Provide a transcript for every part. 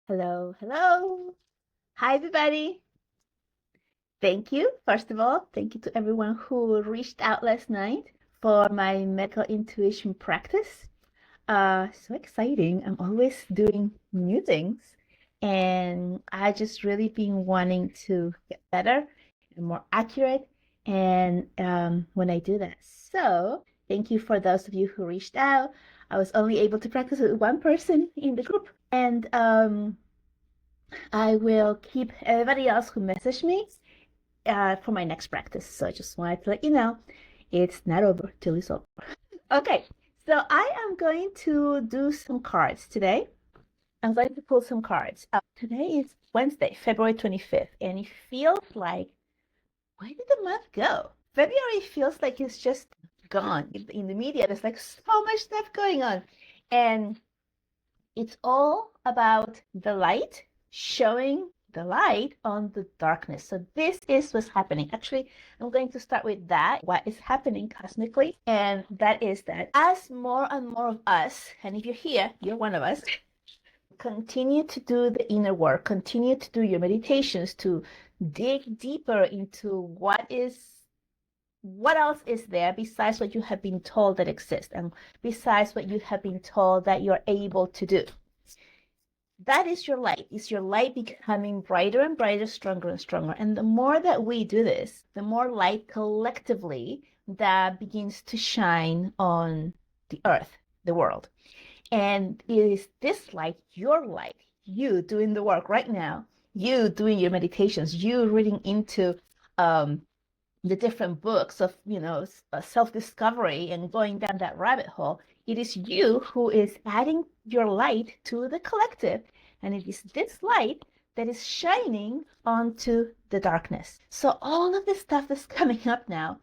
Hello, hello. Hi, everybody. Thank you. First of all, thank you to everyone who reached out last night for my medical intuition practice. So exciting. I'm always doing new things, and I just really been wanting to get better and more accurate. And when I do that, so thank you for those of you who reached out. I was only able to practice with one person in the group, and I will keep everybody else who messaged me for my next practice. So I just wanted to let you know it's not over till it's over. Okay, so I am going to do some cards today. I'm going to pull some cards. Today is Wednesday, February 25th, and it feels like, where did the month go? February feels like it's just gone. In the media, there's like so much stuff going on. And it's all about the light showing the light on the darkness. So this is what's happening. Actually, I'm going to start with that, what is happening cosmically. And that is that as more and more of us, and if you're here, you're one of us, continue to do the inner work, continue to do your meditations to dig deeper into what else is there besides what you have been told that exists and besides what you have been told that you're able to do. That is your light. Is your light becoming brighter and brighter, stronger and stronger. And the more that we do this, the more light collectively that begins to shine on the earth, the world. And it is this light, your light, you doing the work right now, you doing your meditations, you reading into the different books of, self-discovery and going down that rabbit hole. It is you who is adding your light to the collective. And it is this light that is shining onto the darkness. So all of this stuff that's coming up now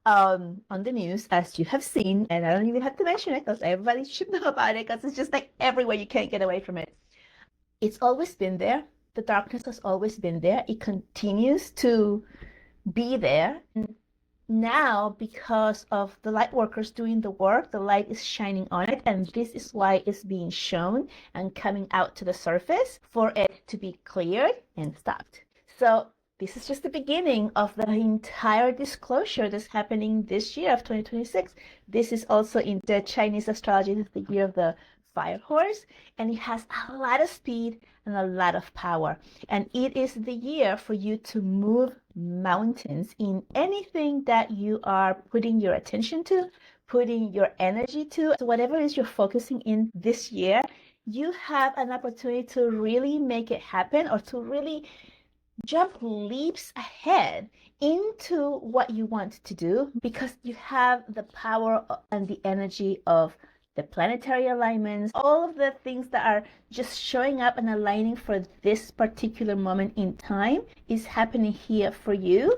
on the news, as you have seen, and I don't even have to mention it because everybody should know about it because it's just like everywhere, you can't get away from it. It's always been there. The darkness has always been there. It continues to be there. And now, because of the light workers doing the work, the light is shining on it, and this is why it's being shown and coming out to the surface for it to be cleared and stopped. So this is just the beginning of the entire disclosure that's happening this year of 2026. This is also in the Chinese astrology, this is the year of the fire horse, and it has a lot of speed and a lot of power. And it is the year for you to move mountains in anything that you are putting your attention to, putting your energy to. So whatever it is you're focusing in this year, you have an opportunity to really make it happen, or to really jump leaps ahead into what you want to do, because you have the power and the energy of the planetary alignments, all of the things that are just showing up and aligning for this particular moment in time is happening here for you.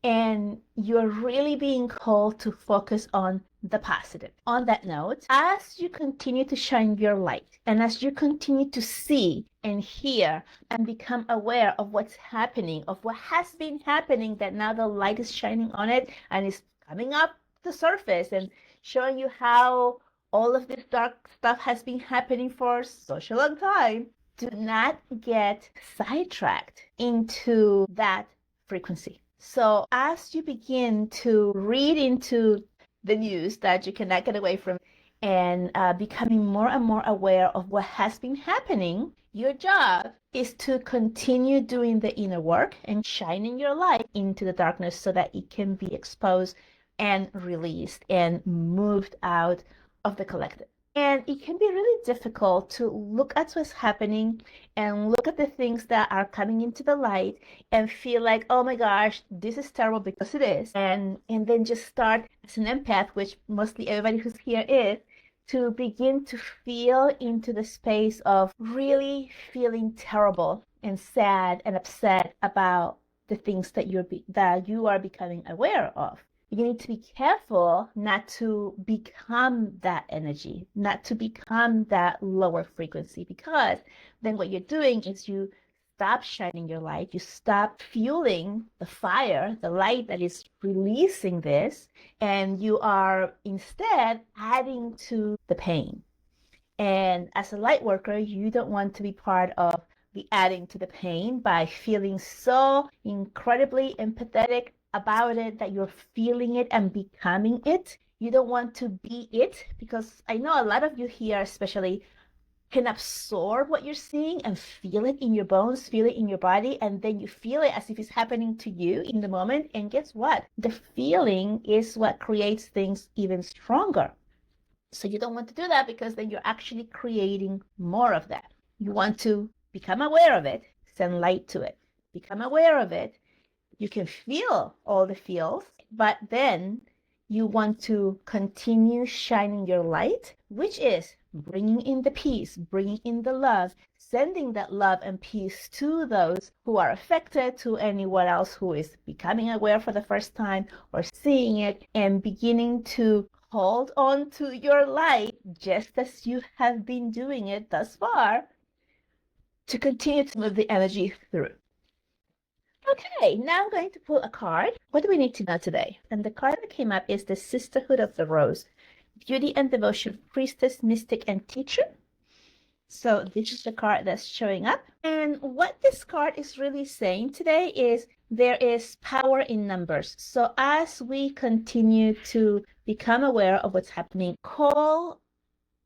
And you're really being called to focus on the positive. On that note, as you continue to shine your light, and as you continue to see and hear and become aware of what's happening, of what has been happening, that now the light is shining on it and is coming up the surface and showing you how all of this dark stuff has been happening for such a long time, do not get sidetracked into that frequency. So as you begin to read into the news that you cannot get away from, and becoming more and more aware of what has been happening, your job is to continue doing the inner work and shining your light into the darkness so that it can be exposed and released and moved out of the collective. And it can be really difficult to look at what's happening and look at the things that are coming into the light and feel like, oh my gosh, this is terrible, because it is. And then just start as an empath, which mostly everybody who's here is, to begin to feel into the space of really feeling terrible and sad and upset about the things that you are becoming aware of. You need to be careful not to become that energy, not to become that lower frequency, because then what you're doing is you stop shining your light, you stop fueling the fire, the light that is releasing this, and you are instead adding to the pain. And as a light worker, you don't want to be part of be adding to the pain by feeling so incredibly empathetic about it that you're feeling it and becoming it. You don't want to be it, because I know a lot of you here especially can absorb what you're seeing and feel it in your bones, feel it in your body, and then you feel it as if it's happening to you in the moment. And guess what? The feeling is what creates things even stronger. So you don't want to do that, because then you're actually creating more of that. You want to become aware of it, send light to it, become aware of it. You can feel all the feels, but then you want to continue shining your light, which is bringing in the peace, bringing in the love, sending that love and peace to those who are affected, to anyone else who is becoming aware for the first time or seeing it, and beginning to hold on to your light just as you have been doing it thus far, to continue to move the energy through. Okay, now I'm going to pull a card. What do we need to know today? And the card that came up is the Sisterhood of the Rose, Beauty and Devotion, Priestess, Mystic, and Teacher. So this is the card that's showing up. And what this card is really saying today is there is power in numbers. So as we continue to become aware of what's happening, call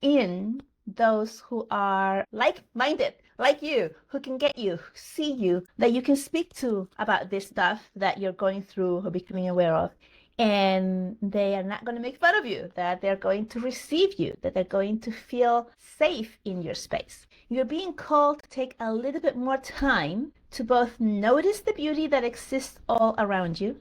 in those who are like-minded, like you, who can get you, see you, that you can speak to about this stuff that you're going through or becoming aware of. And they are not going to make fun of you, that they're going to receive you, that they're going to feel safe in your space. You're being called to take a little bit more time to both notice the beauty that exists all around you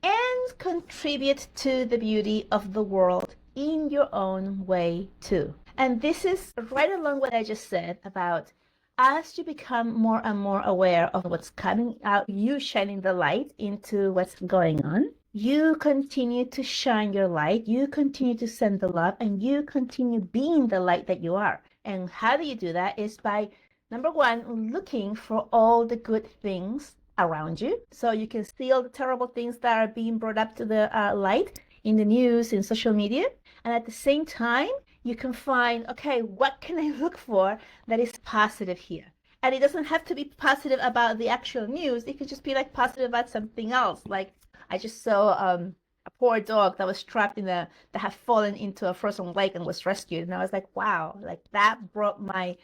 and contribute to the beauty of the world in your own way too. And this is right along what I just said about as you become more and more aware of what's coming out, you shining the light into what's going on, you continue to shine your light, you continue to send the love, and you continue being the light that you are. And how do you do that? Is by, number one, looking for all the good things around you. So you can see all the terrible things that are being brought up to the light in the news, in social media. And at the same time, you can find, okay, what can I look for that is positive here? And it doesn't have to be positive about the actual news. It could just be like positive about something else. Like I just saw a poor dog that was trapped that had fallen into a frozen lake and was rescued. And I was like, wow, like that brought my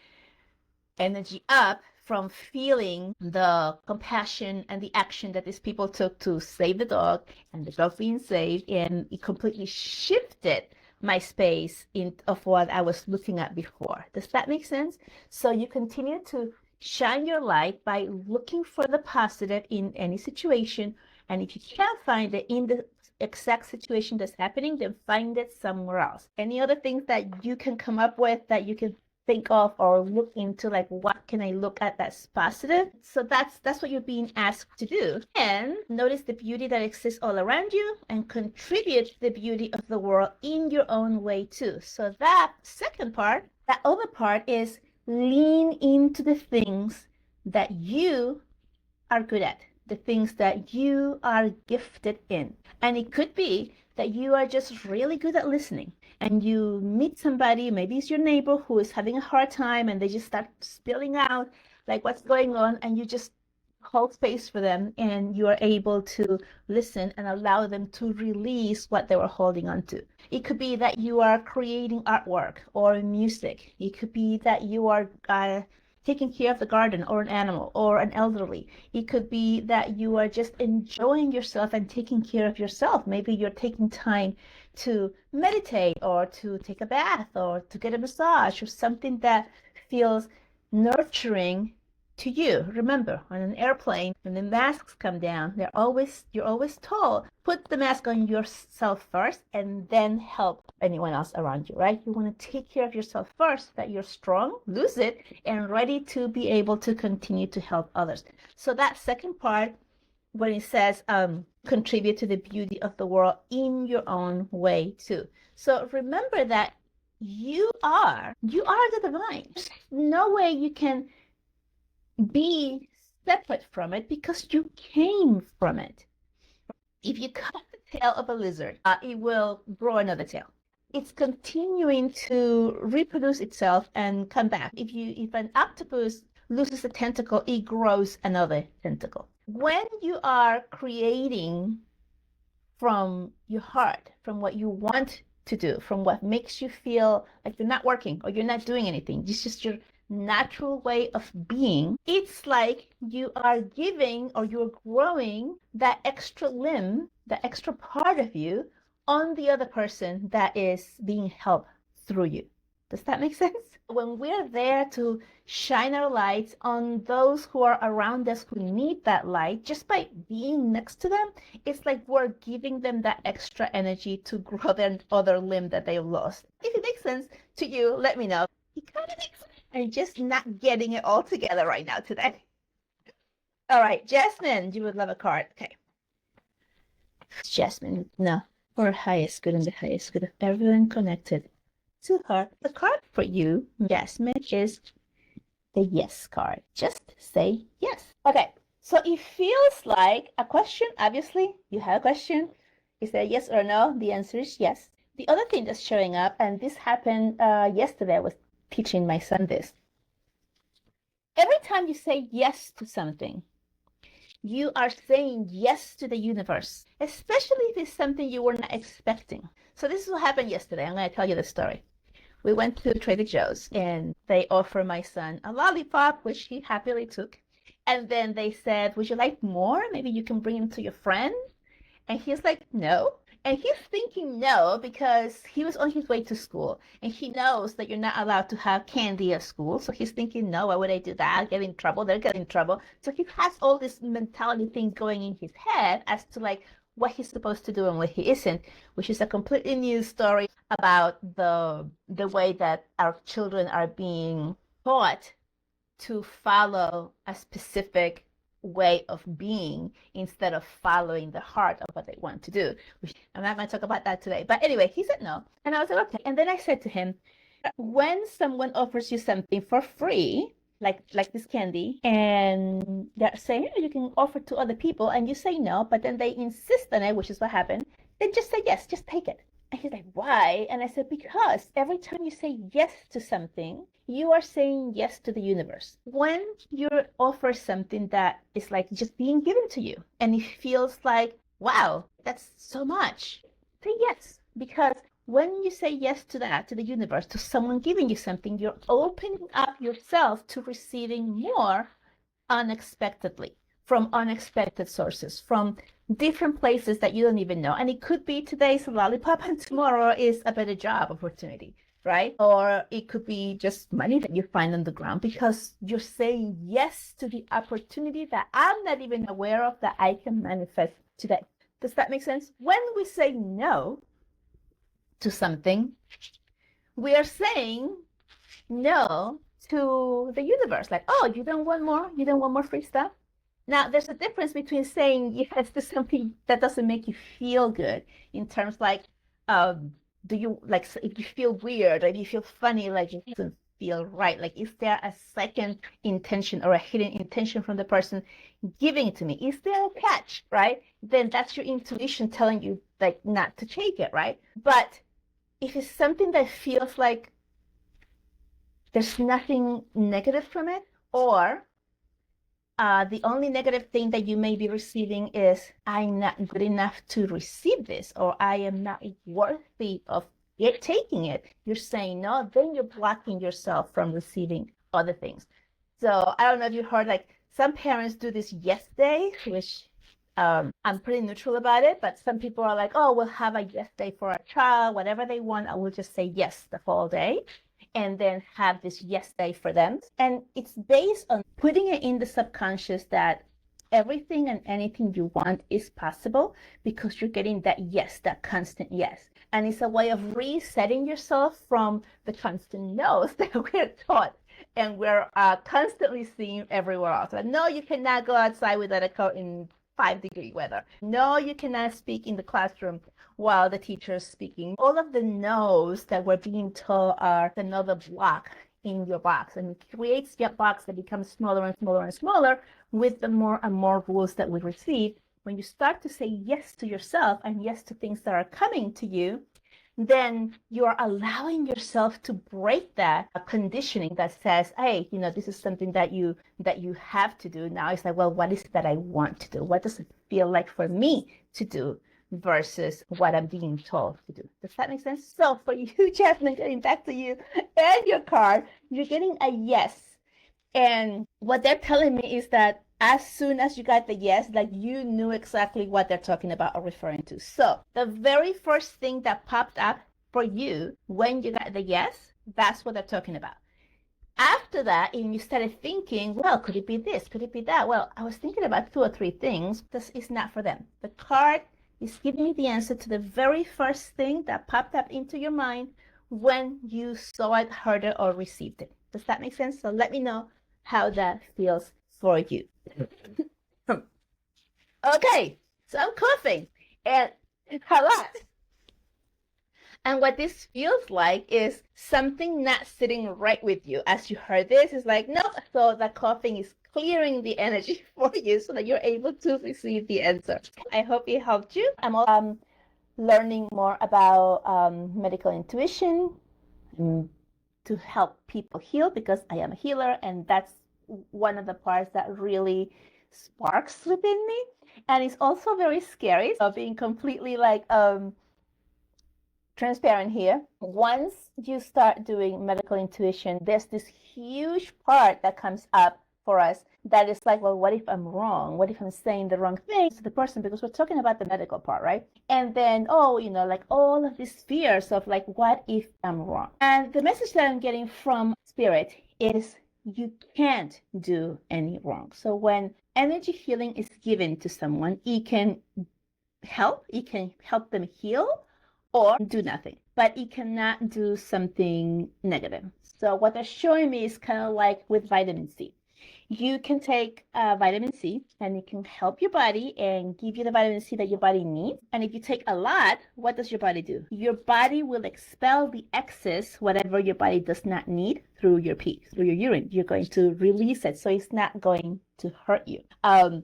energy up from feeling the compassion and the action that these people took to save the dog and the dog being saved. And it completely shifted my space of what I was looking at before. Does that make sense? So you continue to shine your light by looking for the positive in any situation. And if you can't find it in the exact situation that's happening, then find it somewhere else. Any other things that you can come up with that you can think of or look into, like what can I look at that's positive? So that's what you're being asked to do. And notice the beauty that exists all around you and contribute to the beauty of the world in your own way too. So that second part, that other part is lean into the things that you are good at, the things that you are gifted in. And it could be that you are just really good at listening, and you meet somebody, maybe it's your neighbor, who is having a hard time, and they just start spilling out like what's going on, and you just hold space for them, and you are able to listen and allow them to release what they were holding on to. It could be that you are creating artwork or music. It could be that you are taking care of the garden or an animal or an elderly. It could be that you are just enjoying yourself and taking care of yourself. Maybe you're taking time to meditate or to take a bath or to get a massage or something that feels nurturing to you. Remember, on an airplane, when the masks come down, you're always told, put the mask on yourself first and then help anyone else around you, right? You want to take care of yourself first, that you're strong, lose it, and ready to be able to continue to help others. So that second part, when it says contribute to the beauty of the world in your own way too. So remember that you are the divine. There's no way you can be separate from it because you came from it. If you cut the tail of a lizard, it will grow another tail. It's continuing to reproduce itself and come back. If an octopus loses a tentacle, it grows another tentacle. When you are creating from your heart, from what you want to do, from what makes you feel like you're not working or you're not doing anything, it's just your natural way of being, it's like you are giving or you're growing that extra limb, that extra part of you on the other person that is being helped through you. Does that make sense? When we're there to shine our lights on those who are around us who need that light, just by being next to them, it's like we're giving them that extra energy to grow their other limb that they lost. If it makes sense to you, let me know. It kind of makes sense. I'm just not getting it all together right now today. All right, Jazmin, you would love a card. Okay. Jazmin, no. For highest good and the highest good of everyone connected to her. The card for you, Jazmin, is the yes card. Just say yes. Okay, so it feels like a question. Obviously, you have a question. Is there yes or no? The answer is yes. The other thing that's showing up, and this happened yesterday, I was teaching my son this. Every time you say yes to something, you are saying yes to the universe, especially if it's something you were not expecting. So this is what happened yesterday. I'm going to tell you the story. We went to Trader Joe's and they offered my son a lollipop, which he happily took. And then they said, would you like more? Maybe you can bring him to your friend. And he's like, no. And he's thinking no because he was on his way to school and he knows that you're not allowed to have candy at school. So he's thinking, no, why would I do that? I'll get in trouble. They'll get in trouble. So he has all this mentality things going in his head as to like what he's supposed to do and what he isn't, which is a completely new story about the way that our children are being taught to follow a specific way of being instead of following the heart of what they want to do. I'm not going to talk about that today. But anyway, he said no. And I was like, okay. And then I said to him, when someone offers you something for free, like this candy, and they're saying, you can offer to other people, and you say no, but then they insist on it, which is what happened, then just say yes, just take it. And he's like, why? And I said, because every time you say yes to something, you are saying yes to the universe. When you offer something that is like just being given to you, and it feels like, wow, that's so much, say yes. Because when you say yes to that, to the universe, to someone giving you something, you're opening up yourself to receiving more unexpectedly from unexpected sources, from different places that you don't even know. And it could be today's a lollipop and tomorrow is a better job opportunity, right? Or it could be just money that you find on the ground because you're saying yes to the opportunity that I'm not even aware of that I can manifest today. Does that make sense? When we say no to something, we are saying no to the universe. Like, oh, you don't want more? You don't want more free stuff? Now, there's a difference between saying yes to something that doesn't make you feel good in terms like, do you, like, if you feel weird or if you feel funny, like it doesn't feel right. Like, is there a second intention or a hidden intention from the person giving it to me? Is there a catch, right? Then that's your intuition telling you, like, not to take it, right? But if it's something that feels like there's nothing negative from it, or the only negative thing that you may be receiving is, I'm not good enough to receive this, or I am not worthy of it, taking it, you're saying no, then you're blocking yourself from receiving other things. So I don't know if you heard, like some parents do this yes day, which I'm pretty neutral about it, but some people are like, oh, we'll have a yes day for our child, whatever they want, I will just say yes the whole day and then have this yes day for them. And it's based on putting it in the subconscious that everything and anything you want is possible because you're getting that yes, that constant yes. And it's a way of resetting yourself from the constant no's that we're taught and we're constantly seeing everywhere else. Like, no, you cannot go outside without a coat in 5-degree weather. No, you cannot speak in the classroom while the teacher is speaking. All of the no's that we're being told are another block in your box, and it creates your box that becomes smaller and smaller and smaller with the more and more rules that we receive. When you start to say yes to yourself and yes to things that are coming to you, then you're allowing yourself to break that conditioning that says, hey, this is something that you have to do. Now it's like, well, what is it that I want to do? What does it feel like for me to do versus what I'm being told to do? Does that make sense? So for you, Jazmin, getting back to you and your card, you're getting a yes. And what they're telling me is that as soon as you got the yes, like you knew exactly what they're talking about or referring to. So the very first thing that popped up for you when you got the yes, that's what they're talking about. After that, and you started thinking, well, could it be this? Could it be that? Well, I was thinking about 2 or 3 things. This is not for them. The card is giving me the answer to the very first thing that popped up into your mind when you saw it, heard it, or received it. Does that make sense? So let me know how that feels for you. Okay, so I'm coughing and a lot. And what this feels like is something not sitting right with you. As you heard this, it's like, nope. So the coughing is clearing the energy for you so that you're able to receive the answer. I hope it helped you. I'm also learning more about medical intuition to help people heal, because I am a healer, and that's one of the parts that really sparks within me. And it's also very scary, so being completely like transparent here. Once you start doing medical intuition, there's this huge part that comes up for us that is like, well, what if I'm wrong? What if I'm saying the wrong thing to the person? Because we're talking about the medical part, right? And then, like all of these fears of like, what if I'm wrong? And the message that I'm getting from Spirit is you can't do any wrong. So when energy healing is given to someone, it can help them heal or do nothing, but it cannot do something negative. So what they're showing me is kind of like with vitamin C. You can take vitamin C and it can help your body and give you the vitamin C that your body needs. And if you take a lot, what does your body do? Your body will expel the excess, whatever your body does not need, through your pee, through your urine. You're going to release it, so it's not going to hurt you. And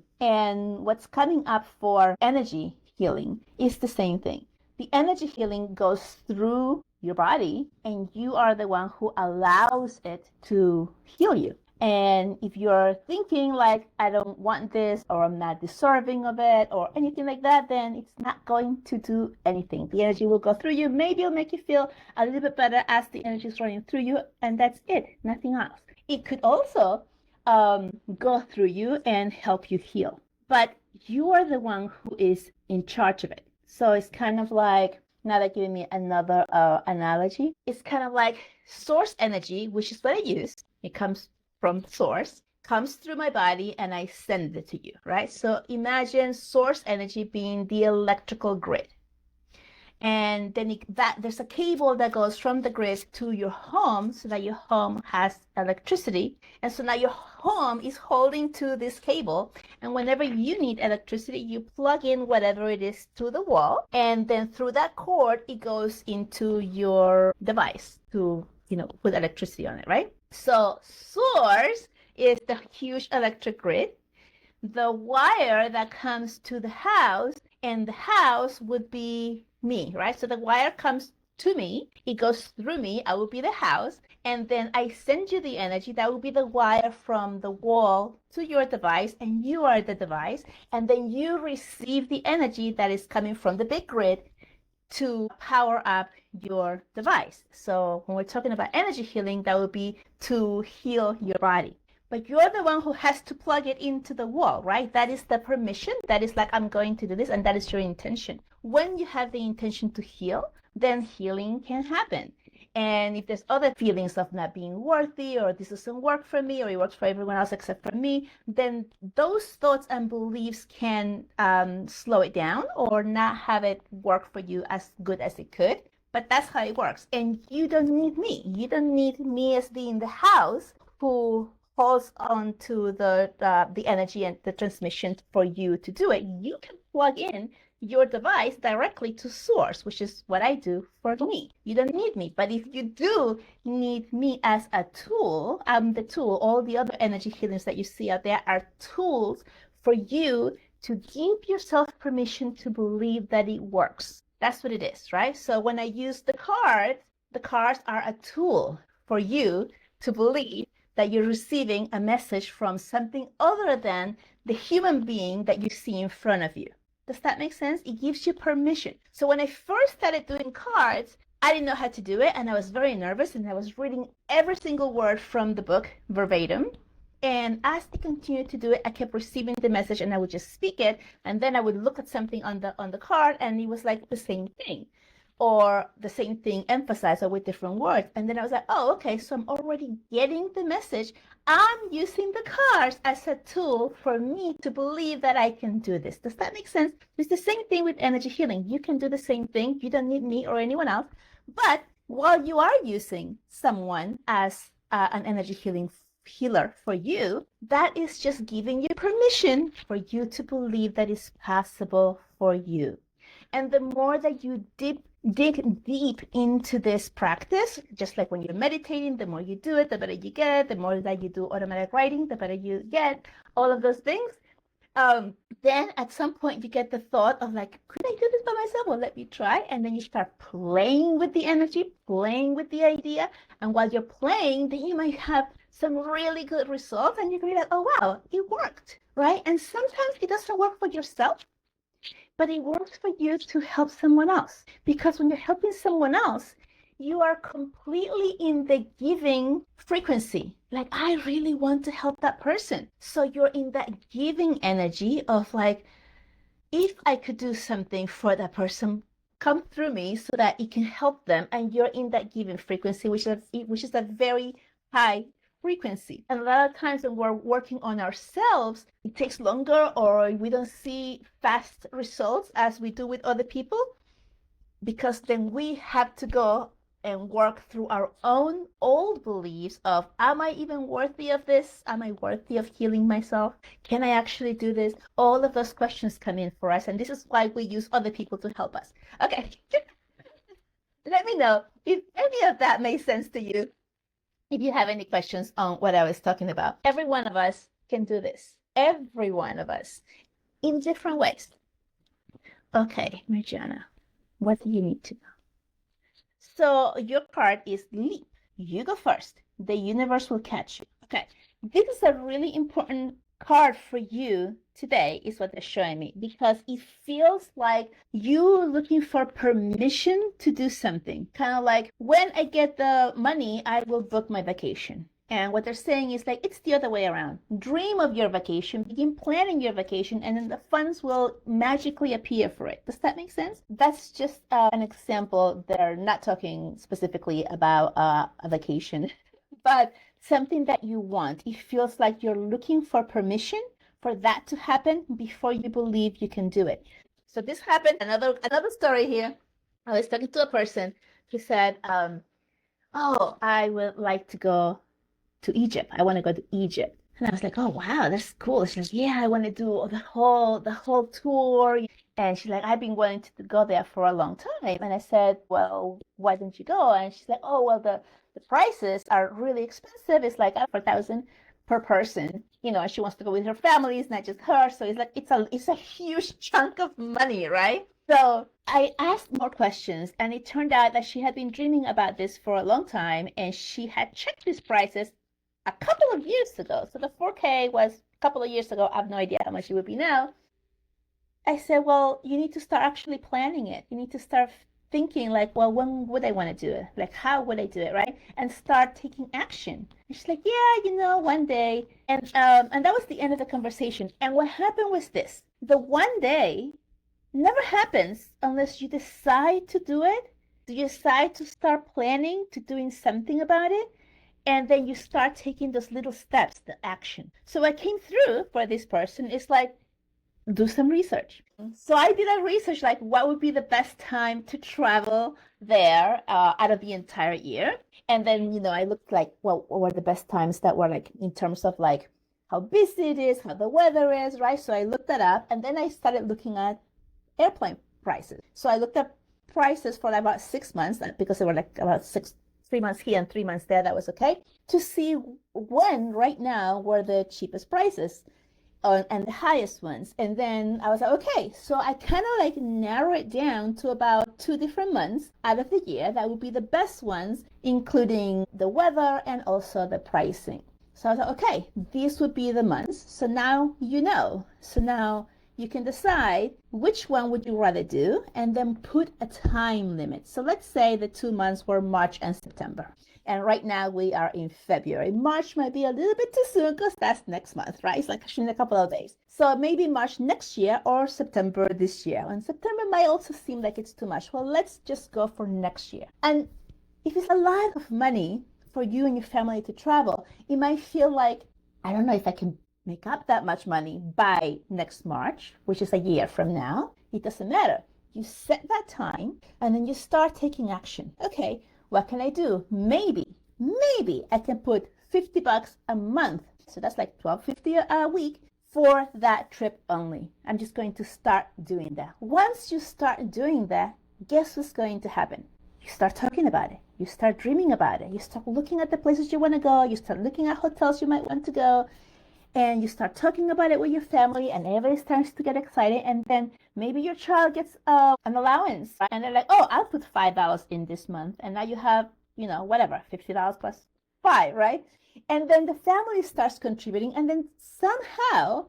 what's coming up for energy healing is the same thing. The energy healing goes through your body, and you are the one who allows it to heal you. And if you're thinking like, I don't want this, or I'm not deserving of it, or anything like that, then it's not going to do anything. The energy will go through you. Maybe it'll make you feel a little bit better as the energy is running through you, and that's it, nothing else. It could also go through you and help you heal. But you are the one who is in charge of it. So it's kind of like, now they're giving me another analogy. It's kind of like source energy, which is what I use. It comes from source, comes through my body, and I send it to you, right? So imagine source energy being the electrical grid. And then there's a cable that goes from the grid to your home so that your home has electricity. And so now your home is holding to this cable. And whenever you need electricity, you plug in whatever it is to the wall. And then through that cord, it goes into your device to, put electricity on it, right? So source is the huge electric grid. The wire that comes to the house, and the house would be me, right? So the wire comes to me, it goes through me, I will be the house, and then I send you the energy. That will be the wire from the wall to your device, and you are the device, and then you receive the energy that is coming from the big grid to power up your device. So when we're talking about energy healing, that would be to heal your body. But you're the one who has to plug it into the wall, right? That is the permission. That is like, I'm going to do this, and that is your intention. When you have the intention to heal, then healing can happen. And if there's other feelings of not being worthy, or this doesn't work for me, or it works for everyone else except for me, then those thoughts and beliefs can slow it down or not have it work for you as good as it could. But that's how it works. And you don't need me. You don't need me as being the house who holds on to the energy and the transmission for you to do it. You can plug in your device directly to source, which is what I do for me. You don't need me. But if you do need me as a tool, I'm the tool. All the other energy healings that you see out there are tools for you to give yourself permission to believe that it works. That's what it is, right? So when I use the cards are a tool for you to believe that you're receiving a message from something other than the human being that you see in front of you. Does that make sense? It gives you permission. So when I first started doing cards, I didn't know how to do it, and I was very nervous, and I was reading every single word from the book verbatim. And as I continued to do it, I kept receiving the message, and I would just speak it, and then I would look at something on the card, and it was like the same thing, or the same thing emphasized or with different words. And then I was like, oh, okay, so I'm already getting the message. I'm using the cards as a tool for me to believe that I can do this. Does that make sense? It's the same thing with energy healing. You can do the same thing. You don't need me or anyone else. But while you are using someone as an energy healer for you, that is just giving you permission for you to believe that it's possible for you. And the more that you dig deep into this practice, just like when you're meditating, the more you do it, the better you get. The more that you do automatic writing, the better you get. All of those things. Then at some point you get the thought of like, could I do this by myself? Well, let me try. And then you start playing with the energy, playing with the idea. And while you're playing, then you might have some really good results, and you can be like, oh wow, it worked, right? And sometimes it doesn't work for yourself, but it works for you to help someone else. Because when you're helping someone else, you are completely in the giving frequency. Like, I really want to help that person. So you're in that giving energy of like, if I could do something for that person, come through me so that it can help them. And you're in that giving frequency, which is a very high frequency. And a lot of times when we're working on ourselves, it takes longer, or we don't see fast results as we do with other people, because then we have to go and work through our own old beliefs of, am I even worthy of this? Am I worthy of healing myself? Can I actually do this? All of those questions come in for us, and this is why we use other people to help us. Okay. Let me know if any of that makes sense to you. If you have any questions on what I was talking about. Every one of us can do this. Every one of us, in different ways. Okay, Marjana, what do you need to know? So your card is leap. You go first. The universe will catch you. Okay, this is a really important card for you today, is what they're showing me, because it feels like you looking for permission to do something. Kind of like, when I get the money, I will book my vacation. And what they're saying is like, it's the other way around. Dream of your vacation, begin planning your vacation, and then the funds will magically appear for it. Does that make sense? That's just an example. They're not talking specifically about a vacation, but something that you want. It feels like you're looking for permission for that to happen before you believe you can do it. So this happened. Another story here. I was talking to a person who said, oh, I would like to go to Egypt. I want to go to Egypt. And I was like, oh wow, that's cool. She's like, yeah, I want to do the whole tour. And she's like, I've been wanting to go there for a long time. And I said, well, why don't you go? And she's like, oh, well, the prices are really expensive. It's like $4,000 per person, you know, and she wants to go with her family. It's not just her. So it's like, it's a huge chunk of money, right? So I asked more questions, and it turned out that she had been dreaming about this for a long time, and she had checked these prices a couple of years ago. So the 4K was a couple of years ago. I have no idea how much it would be now. I said, well, you need to start actually planning it. You need to start thinking like, well, when would I want to do it? Like, how would I do it, right? And start taking action. And she's like, yeah, you know, one day. And that was the end of the conversation. And what happened was this. The one day never happens unless you decide to do it. You decide to start planning, to doing something about it. And then you start taking those little steps, the action. So what came through for this person is like, do some research. So I did a research, like what would be the best time to travel there out of the entire year. And then, you know, I looked like, well, what were the best times that were like in terms of like how busy it is, how the weather is, right? So I looked that up, and then I started looking at airplane prices. So I looked up prices for about 6 months, because they were like about 3 months here and 3 months there. That was okay, to see when right now were the cheapest prices. and the highest ones. And then I was like, okay, so I kind of like narrow it down to about 2 different months out of the year that would be the best ones, including the weather and also the pricing. So I was like, okay, these would be the months. So now you know. So now you can decide which one would you rather do and then put a time limit. So let's say the 2 months were March and September. And right now we are in February. March might be a little bit too soon because that's next month, right? It's like actually in a couple of days. So maybe March next year or September this year. And September might also seem like it's too much. Well, let's just go for next year. And if it's a lot of money for you and your family to travel, it might feel like, I don't know if I can make up that much money by next March, which is a year from now. It doesn't matter. You set that time and then you start taking action. Okay, what can I do? Maybe I can put $50 a month. So that's like $12.50 a week for that trip only. I'm just going to start doing that. Once you start doing that, guess what's going to happen? You start talking about it. You start dreaming about it. You start looking at the places you want to go. You start looking at hotels you might want to go. And you start talking about it with your family, and everybody starts to get excited. And then maybe your child gets an allowance, right? And they're like, oh, I'll put $5 in this month. And now you have, whatever, $50 plus 5, right? And then the family starts contributing. And then somehow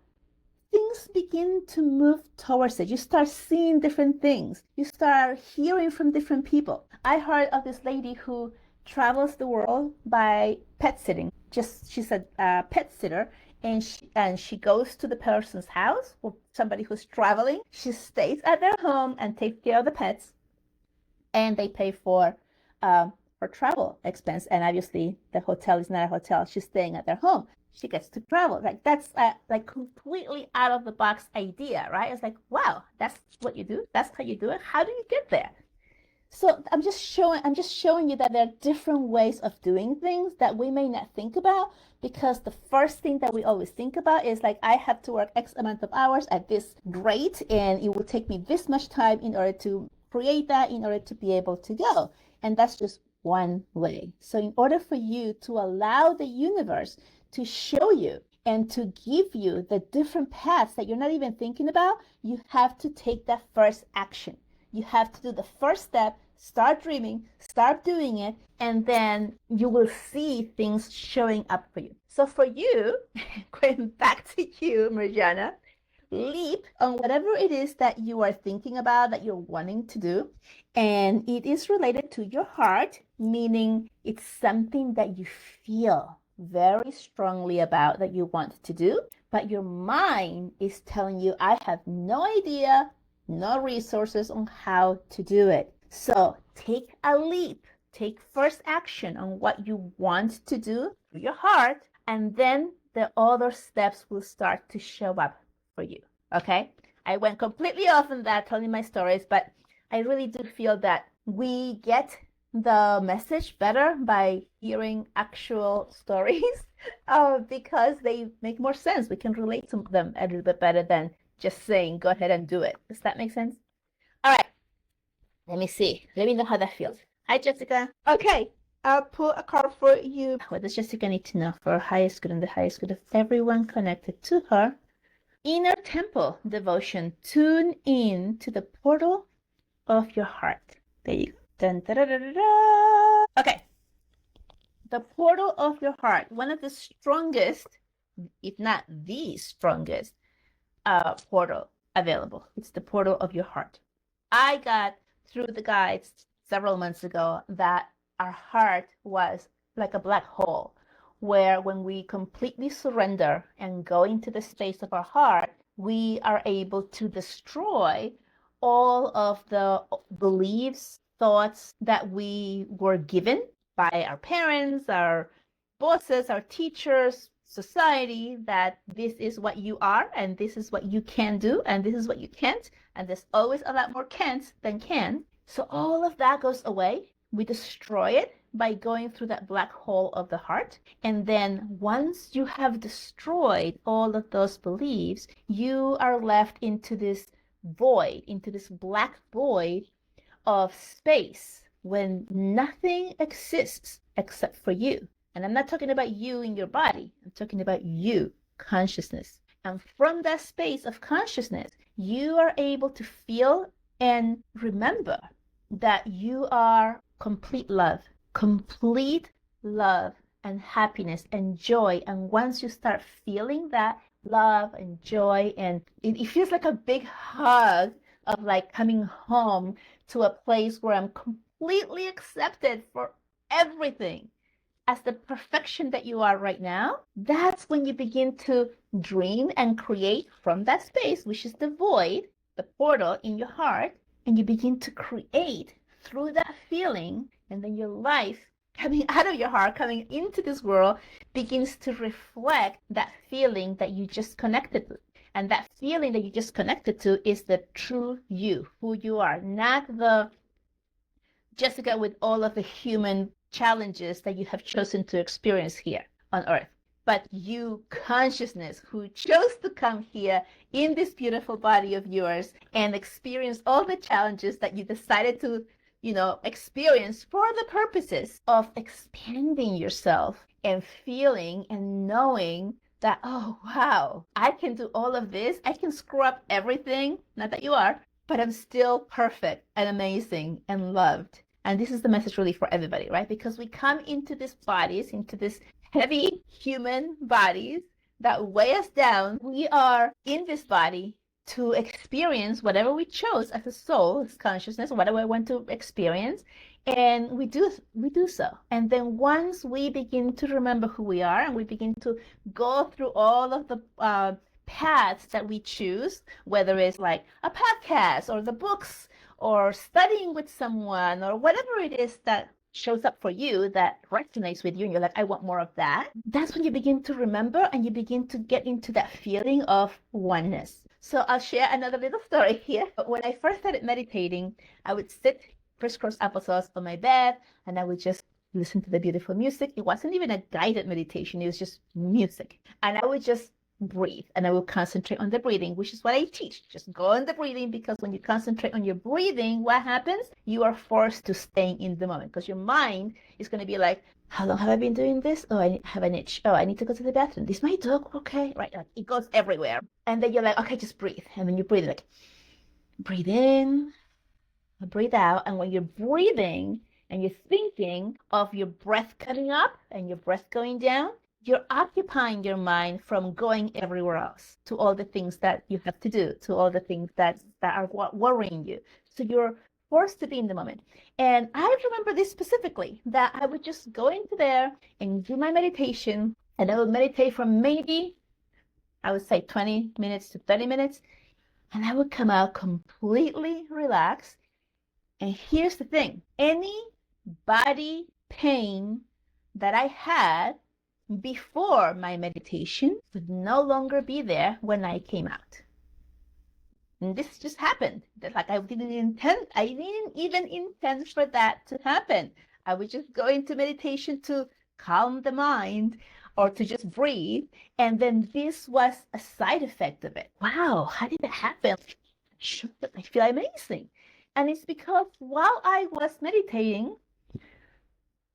things begin to move towards it. You start seeing different things. You start hearing from different people. I heard of this lady who travels the world by pet sitting. She's a pet sitter. And she goes to the person's house or somebody who's traveling. She stays at their home and takes care of the pets, and they pay for her travel expense. And obviously, the hotel is not a hotel; she's staying at their home. She gets to travel. Like that's like completely out of the box idea, right? It's like, wow, that's what you do. That's how you do it. How do you get there? So I'm just showing you that there are different ways of doing things that we may not think about, because the first thing that we always think about is like, I have to work X amount of hours at this rate, and it will take me this much time in order to create that, in order to be able to go. And that's just one way. So in order for you to allow the universe to show you and to give you the different paths that you're not even thinking about, you have to take that first action. You have to do the first step, start dreaming, start doing it, and then you will see things showing up for you. So for you, going back to you, Marjana, leap on whatever it is that you are thinking about, that you're wanting to do. And it is related to your heart, meaning it's something that you feel very strongly about that you want to do, but your mind is telling you, I have no idea, no resources on how to do it. So take a leap, take first action on what you want to do through your heart, and then the other steps will start to show up for you. Okay? I went completely off on that, telling my stories, but I really do feel that we get the message better by hearing actual stories because they make more sense. We can relate to them a little bit better than just saying, go ahead and do it. Does that make sense? All right. Let me see. Let me know how that feels. Hi, Jessica. Okay. I'll pull a card for you. What does Jessica need to know for her highest good and the highest good of everyone connected to her? Inner Temple Devotion. Tune in to the portal of your heart. There you go. Dun, da, da, da, da, da. Okay. The portal of your heart. One of the strongest, if not the strongest, portal available. It's the portal of your heart. I got through the guides several months ago that our heart was like a black hole, where when we completely surrender and go into the space of our heart, we are able to destroy all of the beliefs, thoughts that we were given by our parents, our bosses, our teachers, society, that this is what you are and this is what you can do and this is what you can't, and there's always a lot more can't than can. So all of that goes away. We destroy it by going through that black hole of the heart. And then once you have destroyed all of those beliefs, you are left into this void, into this black void of space when nothing exists except for you. And I'm not talking about you in your body. I'm talking about you, consciousness. And from that space of consciousness, you are able to feel and remember that you are complete love and happiness and joy. And once you start feeling that love and joy, and it feels like a big hug of like coming home to a place where I'm completely accepted for everything as the perfection that you are right now, that's when you begin to dream and create from that space, which is the void, the portal in your heart, and you begin to create through that feeling, and then your life coming out of your heart, coming into this world, begins to reflect that feeling that you just connected to. And that feeling that you just connected to is the true you, who you are, not the Jessica with all of the human challenges that you have chosen to experience here on earth, but you consciousness who chose to come here in this beautiful body of yours and experience all the challenges that you decided to, experience for the purposes of expanding yourself and feeling and knowing that, oh, wow, I can do all of this. I can screw up everything. Not that you are, but I'm still perfect and amazing and loved. And this is the message really for everybody, right? Because we come into these bodies, into this heavy human bodies that weigh us down. We are in this body to experience whatever we chose as a soul, as consciousness, whatever we want to experience. And we do so. And then once we begin to remember who we are and we begin to go through all of the paths that we choose, whether it's like a podcast or the books or studying with someone or whatever it is that shows up for you that resonates with you and you're like, I want more of that. That's when you begin to remember and you begin to get into that feeling of oneness. So I'll share another little story here. When I first started meditating, I would sit crisscross applesauce on my bed and I would just listen to the beautiful music. It wasn't even a guided meditation. It was just music. And I would just breathe and I will concentrate on the breathing, which is what I teach. Just go on the breathing, because when you concentrate on your breathing, what happens? You are forced to stay in the moment, because your mind is going to be like, how long have I been doing this? Oh, I have an itch. Oh, I need to go to the bathroom. Is my dog okay? Right. Like, it goes everywhere. And then you're like, okay, just breathe. And then you breathe like, breathe in, breathe out. And when you're breathing and you're thinking of your breath coming up and your breath going down, you're occupying your mind from going everywhere else to all the things that you have to do, to all the things that are worrying you. So you're forced to be in the moment. And I remember this specifically, that I would just go into there and do my meditation, and I would meditate for maybe, I would say 20 minutes to 30 minutes, and I would come out completely relaxed. And here's the thing, any body pain that I had before my meditation would no longer be there when I came out. And this just happened. Like I didn't even intend for that to happen. I would just go into meditation to calm the mind or to just breathe. And then this was a side effect of it. Wow, how did that happen? I feel amazing. And it's because while I was meditating,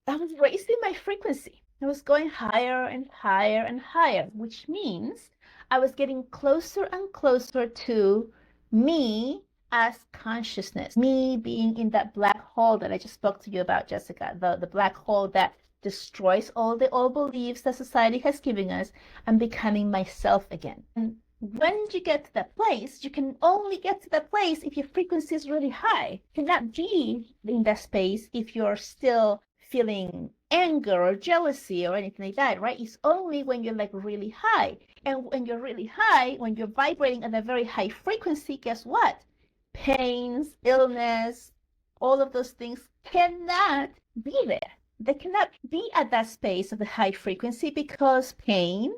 I was raising my frequency. I was going higher and higher and higher, which means I was getting closer and closer to me as consciousness, me being in that black hole that I just spoke to you about, Jessica, the black hole that destroys all the old beliefs that society has given us, and becoming myself again. And when you get to that place, you can only get to that place if your frequency is really high. You cannot be in that space if you're still feeling anger or jealousy or anything like that, right? It's only when you're like really high. And when you're really high, when you're vibrating at a very high frequency, guess what? Pains, illness, all of those things cannot be there. They cannot be at that space of the high frequency, because pain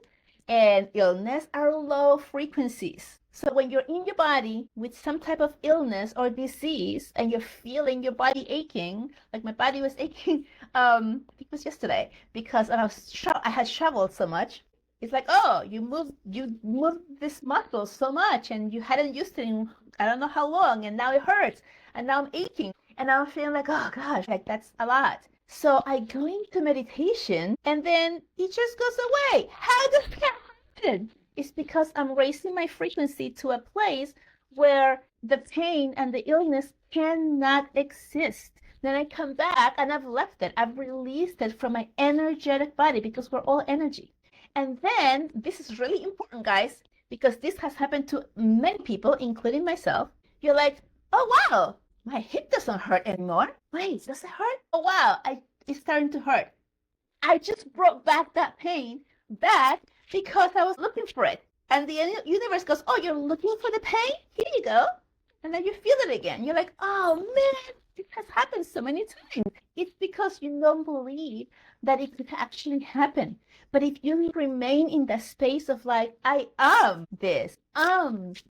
and illness are low frequencies. So when you're in your body with some type of illness or disease and you're feeling your body aching, like my body was aching, I think it was yesterday, because I had traveled so much. It's like, oh, you moved this muscle so much and you hadn't used it in I don't know how long, and now it hurts, and now I'm aching, and now I'm feeling like, oh gosh, like that's a lot. So I go into meditation and then it just goes away. How does that happen? It's because I'm raising my frequency to a place where the pain and the illness cannot exist. Then I come back and I've left it. I've released it from my energetic body because we're all energy. And then this is really important, guys, because this has happened to many people, including myself. You're like, oh, wow, my hip doesn't hurt anymore. Wait, does it hurt? Oh, wow, it's starting to hurt. I just brought back that pain back because I was looking for it. And the universe goes, oh, you're looking for the pain? Here you go. And then you feel it again. You're like, oh, man, this has happened so many times. It's because you don't believe that it could actually happen. But if you remain in the space of like, I am this,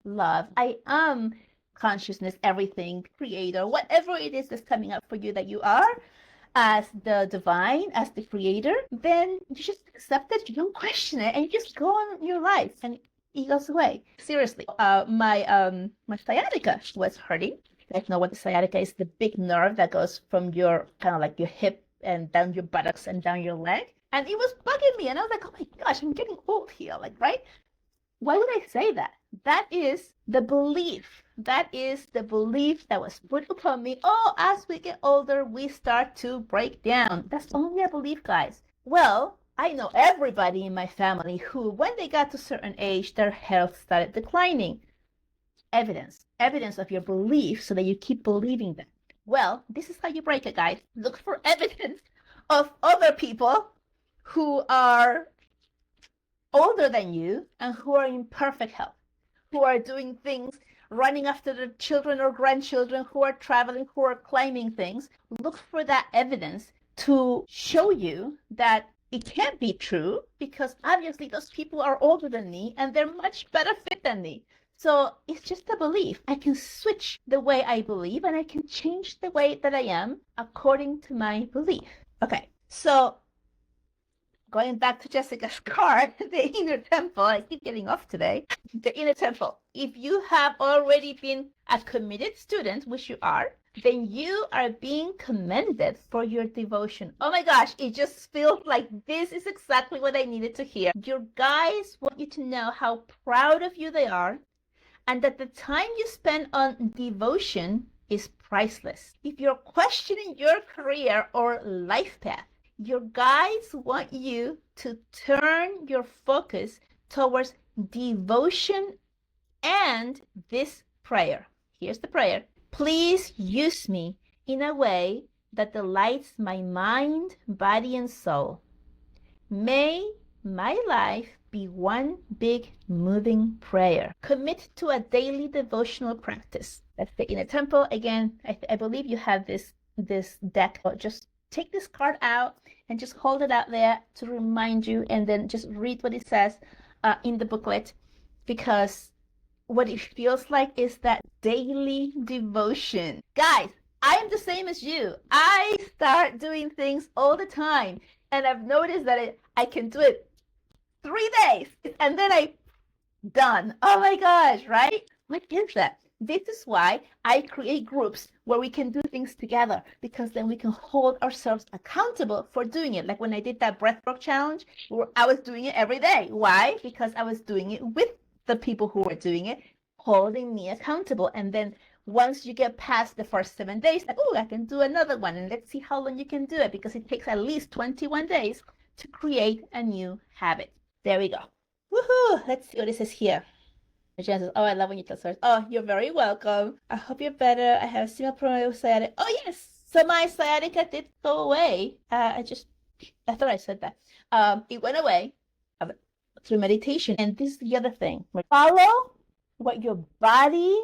love, I am consciousness, everything, creator, whatever it is that's coming up for you that you are, as the divine, as the creator, then you just accept it, you don't question it, and you just go on your life, and it goes away. Seriously, my sciatica was hurting. You guys know what the sciatica is? The big nerve that goes from your kind of like your hip and down your buttocks and down your leg. And it was bugging me, and I was like, oh my gosh, I'm getting old here, like, right? Why would I say that? That is the belief. That is the belief that was put upon me. Oh, as we get older, we start to break down. That's only a belief, guys. Well, I know everybody in my family who, when they got to a certain age, their health started declining. Evidence of your belief so that you keep believing them. Well, this is how you break it, guys. Look for evidence of other people who are older than you and who are in perfect health, who are doing things, running after the children or grandchildren, who are traveling, who are climbing things. Look for that evidence to show you that it can't be true, because obviously those people are older than me and they're much better fit than me. So it's just a belief. I can switch the way I believe and I can change the way that I am according to my belief. Okay, so going back to Jessica's card, the inner temple, I keep getting off today. The inner temple. If you have already been a committed student, which you are, then you are being commended for your devotion. Oh my gosh, it just feels like this is exactly what I needed to hear. Your guides want you to know how proud of you they are, and that the time you spend on devotion is priceless. If you're questioning your career or life path, your guides want you to turn your focus towards devotion and this prayer. Here's the prayer. Please use me in a way that delights my mind, body, and soul. May my life be one big moving prayer. Commit to a daily devotional practice. That's the inner temple. Again, I believe you have this deck. Just take this card out and just hold it out there to remind you, and then just read what it says in the booklet, because what it feels like is that daily devotion. Guys, I am the same as you. I start doing things all the time, and I've noticed that I can do it 3 days, and then done. Oh my gosh, right? What is that? This is why I create groups where we can do things together, because then we can hold ourselves accountable for doing it. Like when I did that breathwork challenge, I was doing it every day. Why? Because I was doing it with the people who were doing it, holding me accountable. And then once you get past the first 7 days, like, oh, I can do another one, and let's see how long you can do it, because it takes at least 21 days to create a new habit. There we go. Woohoo! Let's see what it says here. Jen says, oh, I love when you tell stories. Oh, you're very welcome. I hope you're better. I have a similar problem with sciatica. Oh, yes. So my sciatica did go away. I thought I said that. It went away through meditation. And this is the other thing. Follow what your body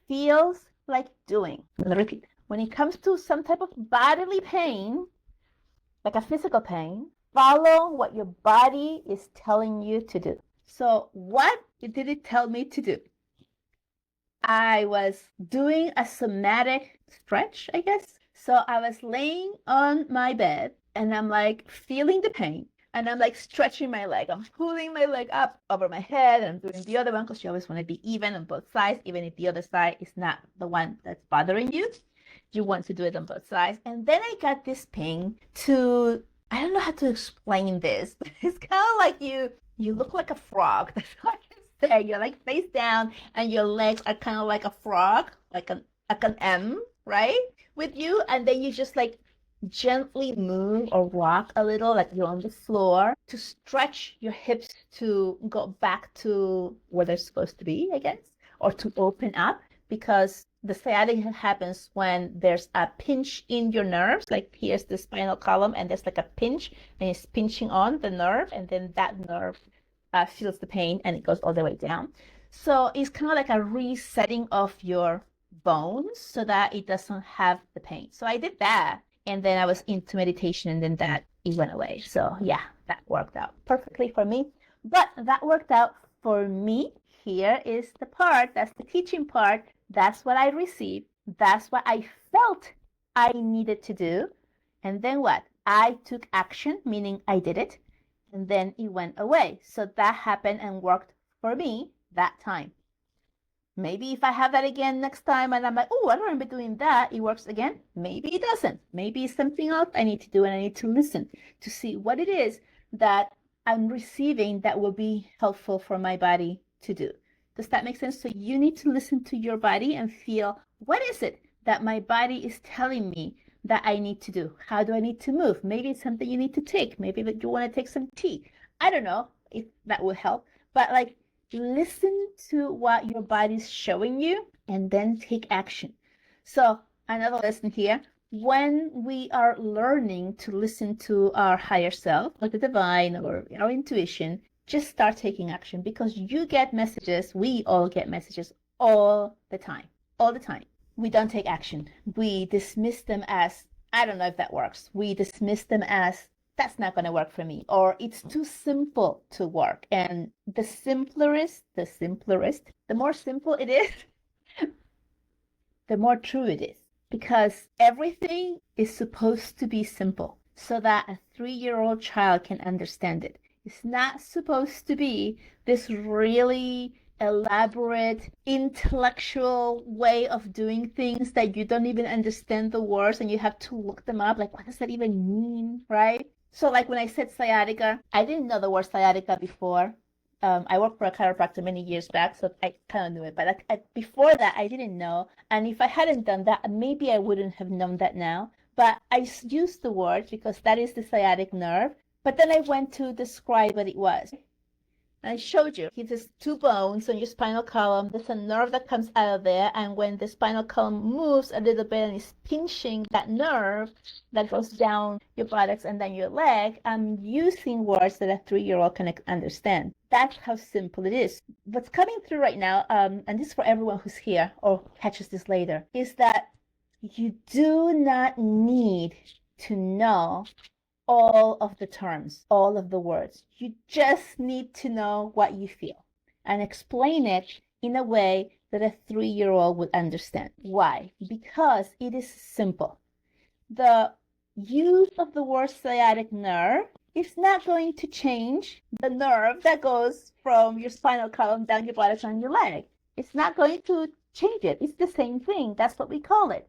feels like doing. I'm going to repeat. When it comes to some type of bodily pain, like a physical pain, follow what your body is telling you to do. So what did it tell me to do? I was doing a somatic stretch, I guess. So I was laying on my bed and I'm like feeling the pain, and I'm like stretching my leg. I'm pulling my leg up over my head, and I'm doing the other one, because you always want to be even on both sides, even if the other side is not the one that's bothering you. You want to do it on both sides. And then I got this ping to I don't know how to explain this, but it's kind of like you look like a frog. That's what I can say. You're like face down and your legs are kind of like a frog, like an M, right? With you, and then you just like gently move or rock a little, like you're on the floor, to stretch your hips to go back to where they're supposed to be, I guess, or to open up, because the sciatica happens when there's a pinch in your nerves. Like here's the spinal column, and there's like a pinch, and it's pinching on the nerve, and then that nerve feels the pain, and it goes all the way down. So it's kind of like a resetting of your bones so that it doesn't have the pain. So I did that, and then I was into meditation, and then that it went away. So yeah, that worked out perfectly for me. But that worked out for me. Here is the part, that's the teaching part. That's what I received. That's what I felt I needed to do. And then what? I took action, meaning I did it, and then it went away. So that happened and worked for me that time. Maybe if I have that again next time and I'm like, oh, I remember doing that, it works again. Maybe it doesn't. Maybe it's something else I need to do, and I need to listen to see what it is that I'm receiving that will be helpful for my body to do. Does that make sense? So you need to listen to your body and feel, what is it that my body is telling me that I need to do? How do I need to move? Maybe it's something you need to take. Maybe that you want to take some tea. I don't know if that will help, but like, listen to what your body's showing you and then take action. So another lesson here, when we are learning to listen to our higher self, or the divine, or our intuition, just start taking action, because you get messages, we all get messages all the time, all the time. We don't take action. We dismiss them as, I don't know if that works. We dismiss them as, that's not going to work for me, or it's too simple to work. And the more simple it is, the more true it is, because everything is supposed to be simple so that a 3-year-old child can understand it. It's not supposed to be this really elaborate intellectual way of doing things that you don't even understand the words and you have to look them up. Like, what does that even mean, right? So like when I said sciatica, I didn't know the word sciatica before. I worked for a chiropractor many years back, so I kind of knew it. But before that, I didn't know. And if I hadn't done that, maybe I wouldn't have known that now. But I used the word because that is the sciatic nerve. But then I went to describe what it was. And I showed you, there's 2 bones on your spinal column. There's a nerve that comes out of there. And when the spinal column moves a little bit and is pinching that nerve that goes down your buttocks and then your leg, I'm using words that a 3-year-old can understand. That's how simple it is. What's coming through right now, and this is for everyone who's here or catches this later, is that you do not need to know all of the terms, all of the words. You just need to know what you feel and explain it in a way that a 3-year-old would understand. Why? Because it is simple. The use of the word sciatic nerve is not going to change the nerve that goes from your spinal column down your buttocks and your leg. It's not going to change it. It's the same thing. That's what we call it.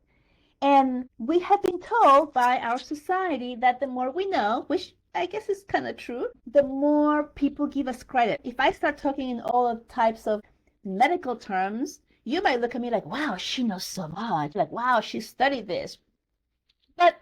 And we have been told by our society that the more we know, which I guess is kind of true, the more people give us credit. If I start talking in all types of medical terms, you might look at me like, wow, she knows so much. Like, wow, she studied this. But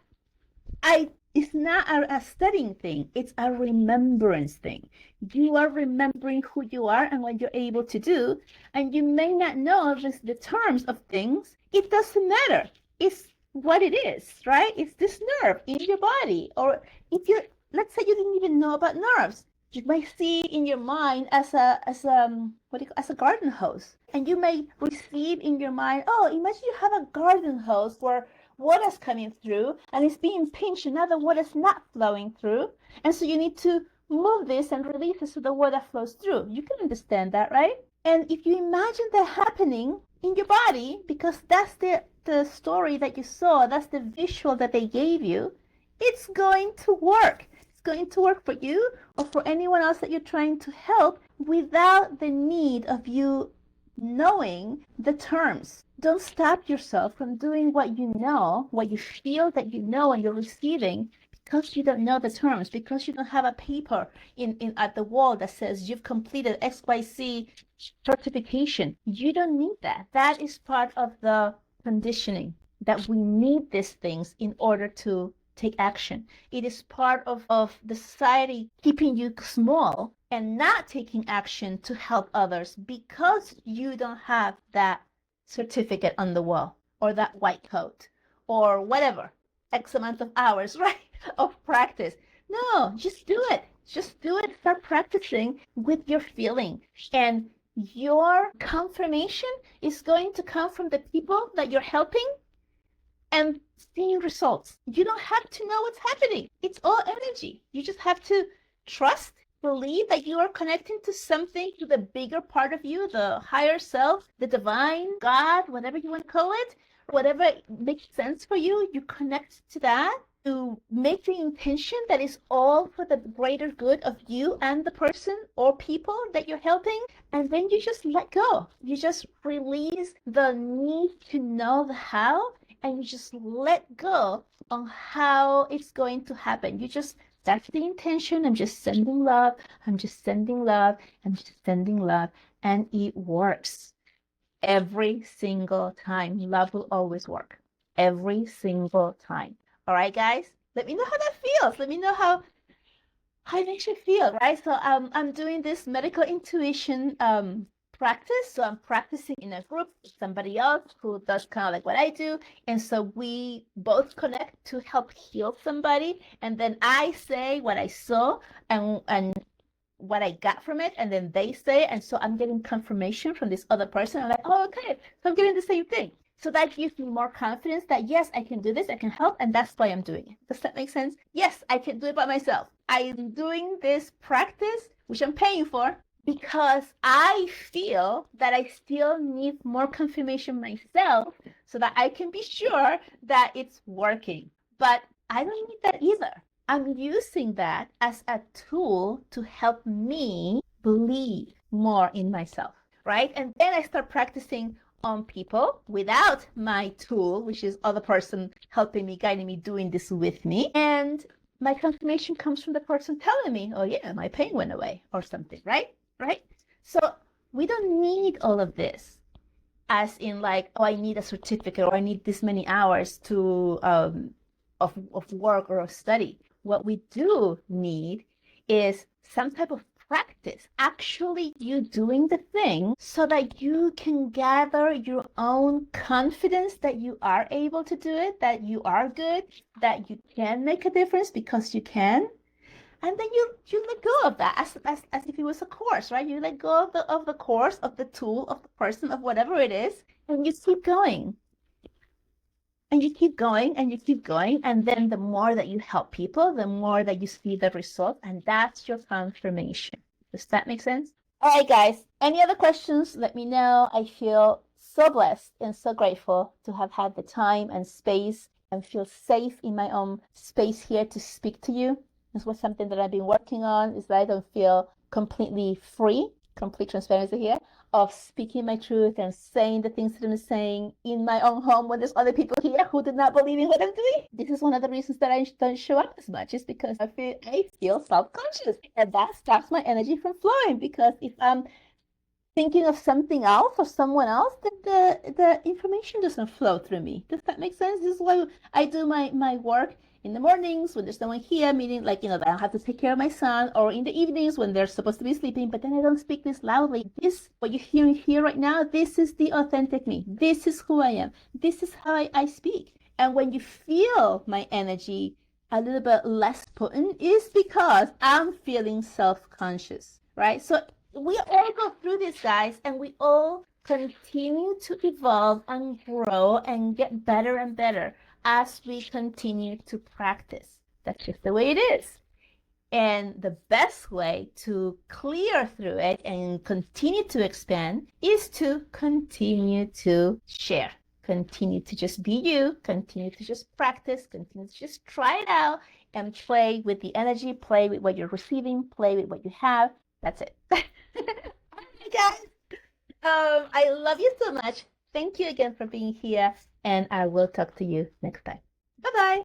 it's not a studying thing. It's a remembrance thing. You are remembering who you are and what you're able to do. And you may not know the terms of things. It doesn't matter. It's what it is, right? It's this nerve in your body. Or if you're, let's say you didn't even know about nerves, you might see in your mind as a garden hose. And you may receive in your mind, oh, imagine you have a garden hose where water's coming through and it's being pinched, and now the water's not flowing through. And so you need to move this and release it so the water flows through. You can understand that, right? And if you imagine that happening in your body, because that's the story that you saw, that's the visual that they gave you, it's going to work. It's going to work for you or for anyone else that you're trying to help without the need of you knowing the terms. Don't stop yourself from doing what you know, what you feel that you know and you're receiving, because you don't know the terms, because you don't have a paper in at the wall that says you've completed XYZ certification. You don't need that. That is part of the conditioning, that we need these things in order to take action. It is part of the society keeping you small and not taking action to help others because you don't have that certificate on the wall or that white coat or whatever, X amount of hours, right, of practice. No, just do it. Just do it. Start practicing with your feeling. And your confirmation is going to come from the people that you're helping and seeing results. You don't have to know what's happening. It's all energy. You just have to trust, believe that you are connecting to something, to the bigger part of you, the higher self, the divine, God, whatever you want to call it, whatever makes sense for you. You connect to that, to make the intention that is all for the greater good of you and the person or people that you're helping. And then you just let go. You just release the need to know the how, and you just let go on how it's going to happen. You just, that's the intention. I'm just sending love. I'm just sending love. I'm just sending love. And it works every single time. Love will always work every single time. All right, guys, let me know how that feels. Let me know how it makes you feel, right? So I'm doing this medical intuition practice. So I'm practicing in a group with somebody else who does kind of like what I do. And so we both connect to help heal somebody. And then I say what I saw and what I got from it, and then they say, and so I'm getting confirmation from this other person. I'm like, oh, okay, so I'm getting the same thing. So that gives me more confidence that yes, I can do this, I can help, and that's why I'm doing it. Does that make sense? Yes, I can do it by myself. I'm doing this practice, which I'm paying for, because I feel that I still need more confirmation myself so that I can be sure that it's working. But I don't need that either. I'm using that as a tool to help me believe more in myself, right? And then I start practicing on people without my tool, which is other person helping me, guiding me, doing this with me. And my confirmation comes from the person telling me, oh yeah, my pain went away or something, right? Right? So we don't need all of this as in like, oh, I need a certificate or I need this many hours to of work or of study. What we do need is some type of practice, actually you doing the thing so that you can gather your own confidence that you are able to do it, that you are good, that you can make a difference because you can. And then you let go of that as if it was a course, right? You let go of the course, of the tool, of the person, of whatever it is, and you keep going. And you keep going and you keep going. And then the more that you help people, the more that you see the result. And that's your confirmation. Does that make sense? All right, guys. Any other questions? Let me know. I feel so blessed and so grateful to have had the time and space and feel safe in my own space here to speak to you. This was something that I've been working on, is that I don't feel completely free, complete transparency here, of speaking my truth and saying the things that I'm saying in my own home when there's other people here who do not believe in what I'm doing. This is one of the reasons that I don't show up as much, is because I feel self-conscious, and that stops my energy from flowing. Because if I'm thinking of something else or someone else, then the information doesn't flow through me. Does that make sense? This is why I do my work in the mornings when there's no one here, meaning like, I don't have to take care of my son, or in the evenings when they're supposed to be sleeping, but then I don't speak this loudly. This, what you're hearing here right now, this is the authentic me. This is who I am. This is how I speak. And when you feel my energy a little bit less potent, is because I'm feeling self-conscious, right? So we all go through this, guys, and we all continue to evolve and grow and get better and better as we continue to practice. That's just the way it is. And the best way to clear through it and continue to expand is to continue to share. Continue to just be you, continue to just practice, continue to just try it out and play with the energy, play with what you're receiving, play with what you have. That's it. All right, guys. I love you so much. Thank you again for being here, and I will talk to you next time. Bye-bye.